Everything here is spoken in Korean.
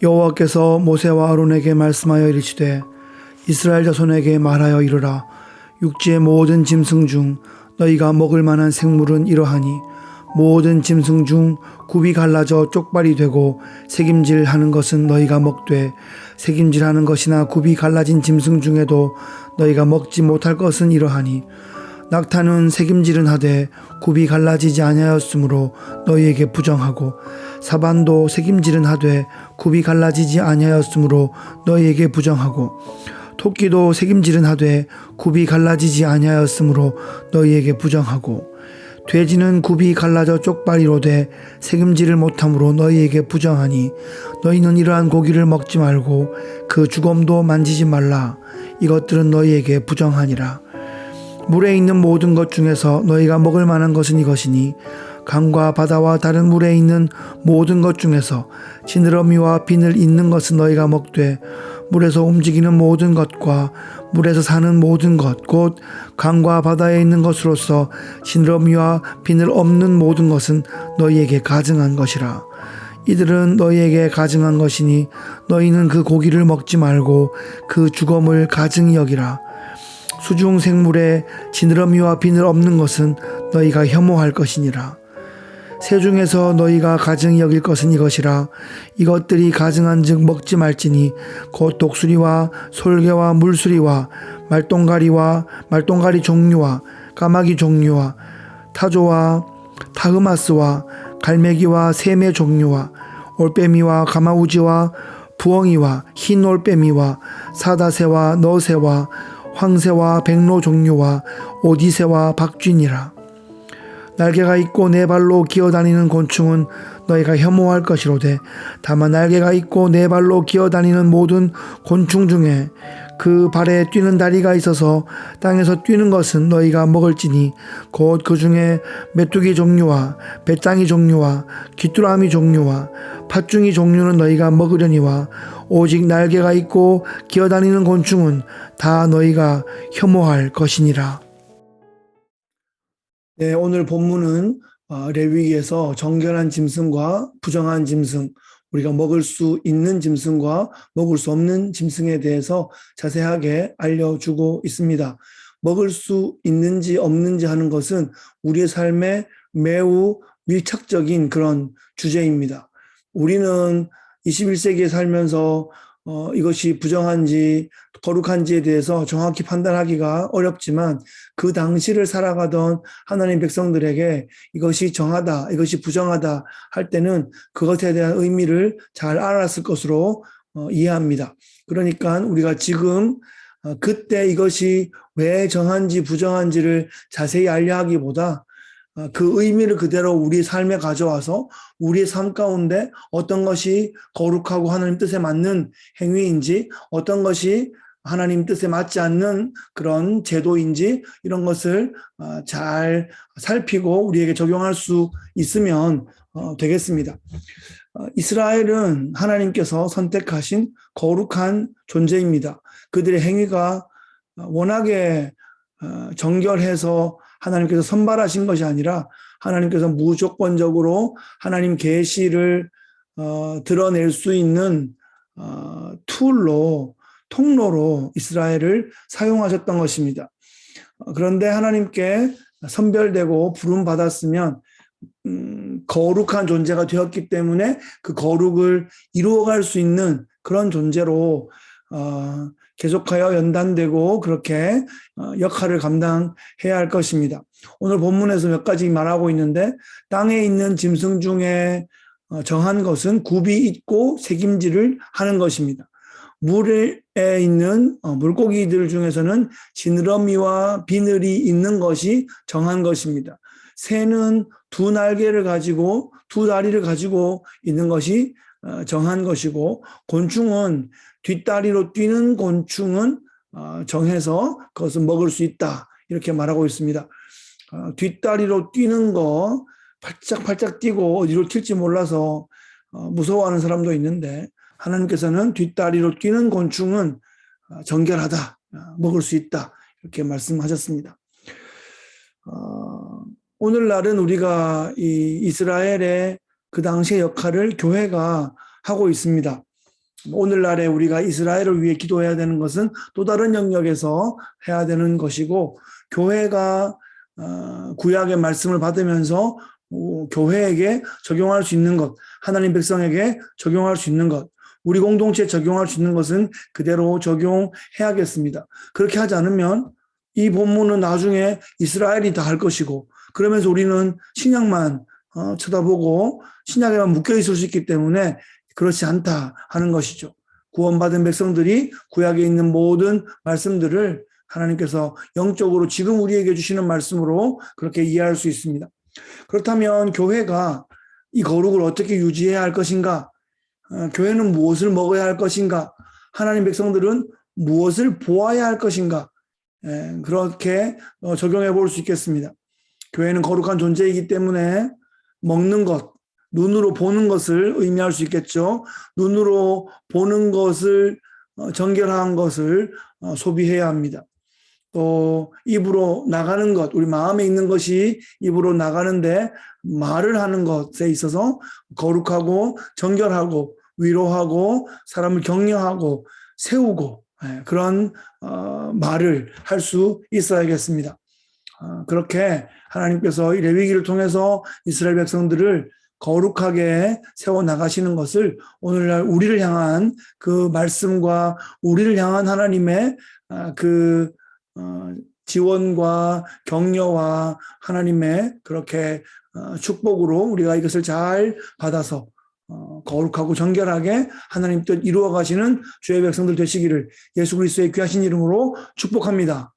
여호와께서 모세와 아론에게 말씀하여 이르시되 이스라엘 자손에게 말하여 이르라. 육지의 모든 짐승 중 너희가 먹을 만한 생물은 이러하니 모든 짐승 중 굽이 갈라져 쪽발이 되고 새김질하는 것은 너희가 먹되 새김질하는 것이나 굽이 갈라진 짐승 중에도 너희가 먹지 못할 것은 이러하니 낙타는 새김질은 하되 굽이 갈라지지 아니하였으므로 너희에게 부정하고 사반도 새김질은 하되 굽이 갈라지지 아니하였으므로 너희에게 부정하고 토끼도 새김질은 하되 굽이 갈라지지 아니하였으므로 너희에게 부정하고 돼지는 굽이 갈라져 쪽발이로되 새김질을 못함으로 너희에게 부정하니 너희는 이러한 고기를 먹지 말고 그 주검도 만지지 말라. 이것들은 너희에게 부정하니라. 물에 있는 모든 것 중에서 너희가 먹을 만한 것은 이것이니 강과 바다와 다른 물에 있는 모든 것 중에서 지느러미와 비늘 있는 것은 너희가 먹되 물에서 움직이는 모든 것과 물에서 사는 모든 것 곧 강과 바다에 있는 것으로서 지느러미와 비늘 없는 모든 것은 너희에게 가증한 것이라. 이들은 너희에게 가증한 것이니 너희는 그 고기를 먹지 말고 그 주검을 가증히 여기라. 수중 생물에 지느러미와 비늘 없는 것은 너희가 혐오할 것이니라. 새 중에서 너희가 가증히 여길 것은 이것이라. 이것들이 가증한즉 먹지 말지니 곧 독수리와 솔개와 물수리와 말똥가리 종류와 까마귀 종류와 타조와 타흐마스와 갈매기와 새매 종류와 올빼미와 가마우지와 부엉이와 흰 올빼미와 사다새와 너새와 황새와 백로 종류와 오디새와 박쥐니라. 날개가 있고 네 발로 기어다니는 곤충은 너희가 혐오할 것이로되 다만 날개가 있고 네 발로 기어다니는 모든 곤충 중에 그 발에 뛰는 다리가 있어서 땅에서 뛰는 것은 너희가 먹을지니 곧 그 중에 메뚜기 종류와 배짱이 종류와 귀뚜라미 종류와 팥중이 종류는 너희가 먹으려니와 오직 날개가 있고 기어다니는 곤충은 다 너희가 혐오할 것이니라. 네, 오늘 본문은 레위기에서 정결한 짐승과 부정한 짐승, 우리가 먹을 수 있는 짐승과 먹을 수 없는 짐승에 대해서 자세하게 알려주고 있습니다. 먹을 수 있는지 없는지 하는 것은 우리의 삶에 매우 밀착적인 그런 주제입니다. 우리는 21세기에 살면서 이것이 부정한지 거룩한지에 대해서 정확히 판단하기가 어렵지만 그 당시를 살아가던 하나님 백성들에게 이것이 정하다, 이것이 부정하다 할 때는 그것에 대한 의미를 잘 알았을 것으로 이해합니다. 그러니까 우리가 지금 그때 이것이 왜 정한지 부정한지를 자세히 알려하기보다 그 의미를 그대로 우리 삶에 가져와서 우리의 삶 가운데 어떤 것이 거룩하고 하나님 뜻에 맞는 행위인지 어떤 것이 하나님 뜻에 맞지 않는 그런 제도인지 이런 것을 잘 살피고 우리에게 적용할 수 있으면 되겠습니다. 이스라엘은 하나님께서 선택하신 거룩한 존재입니다. 그들의 행위가 워낙에 정결해서 하나님께서 선발하신 것이 아니라 하나님께서 무조건적으로 하나님 계시를 드러낼 수 있는 통로로 이스라엘을 사용하셨던 것입니다. 그런데 하나님께 선별되고 부름받았으면 거룩한 존재가 되었기 때문에 그 거룩을 이루어갈 수 있는 그런 존재로 계속하여 연단되고 그렇게 역할을 감당해야 할 것입니다. 오늘 본문에서 몇 가지 말하고 있는데 땅에 있는 짐승 중에 정한 것은 굽이 있고 새김질을 하는 것입니다. 물에 있는 물고기들 중에서는 지느러미와 비늘이 있는 것이 정한 것입니다. 새는 두 날개를 가지고 두 다리를 가지고 있는 것이 정한 것이고 곤충은 뒷다리로 뛰는 곤충은 정해서 그것은 먹을 수 있다 이렇게 말하고 있습니다. 뒷다리로 뛰는 거 팔짝팔짝 뛰고 어디로 튈지 몰라서 무서워하는 사람도 있는데 하나님께서는 뒷다리로 뛰는 곤충은 정결하다, 먹을 수 있다 이렇게 말씀하셨습니다. 오늘날은 우리가 이 이스라엘의 그 당시의 역할을 교회가 하고 있습니다. 오늘날에 우리가 이스라엘을 위해 기도해야 되는 것은 또 다른 영역에서 해야 되는 것이고, 교회가 구약의 말씀을 받으면서 교회에게 적용할 수 있는 것, 하나님 백성에게 적용할 수 있는 것, 우리 공동체에 적용할 수 있는 것은 그대로 적용해야겠습니다. 그렇게 하지 않으면 이 본문은 나중에 이스라엘이 다 할 것이고, 그러면서 우리는 신약만 쳐다보고 신약에만 묶여 있을 수 있기 때문에 그렇지 않다 하는 것이죠. 구원받은 백성들이 구약에 있는 모든 말씀들을 하나님께서 영적으로 지금 우리에게 주시는 말씀으로 그렇게 이해할 수 있습니다. 그렇다면 교회가 이 거룩을 어떻게 유지해야 할 것인가? 교회는 무엇을 먹어야 할 것인가? 하나님 백성들은 무엇을 보아야 할 것인가? 그렇게 적용해 볼 수 있겠습니다. 교회는 거룩한 존재이기 때문에 먹는 것, 눈으로 보는 것을 의미할 수 있겠죠. 눈으로 보는 것을, 정결한 것을 소비해야 합니다. 또 입으로 나가는 것, 우리 마음에 있는 것이 입으로 나가는데 말을 하는 것에 있어서 거룩하고 정결하고 위로하고 사람을 격려하고 세우고 그런 말을 할 수 있어야겠습니다. 그렇게 하나님께서 이 레위기를 통해서 이스라엘 백성들을 거룩하게 세워나가시는 것을 오늘날 우리를 향한 그 말씀과 우리를 향한 하나님의 그 지원과 격려와 하나님의 그렇게 축복으로 우리가 이것을 잘 받아서 거룩하고 정결하게 하나님 뜻 이루어 가시는 주의 백성들 되시기를 예수 그리스도의 귀하신 이름으로 축복합니다.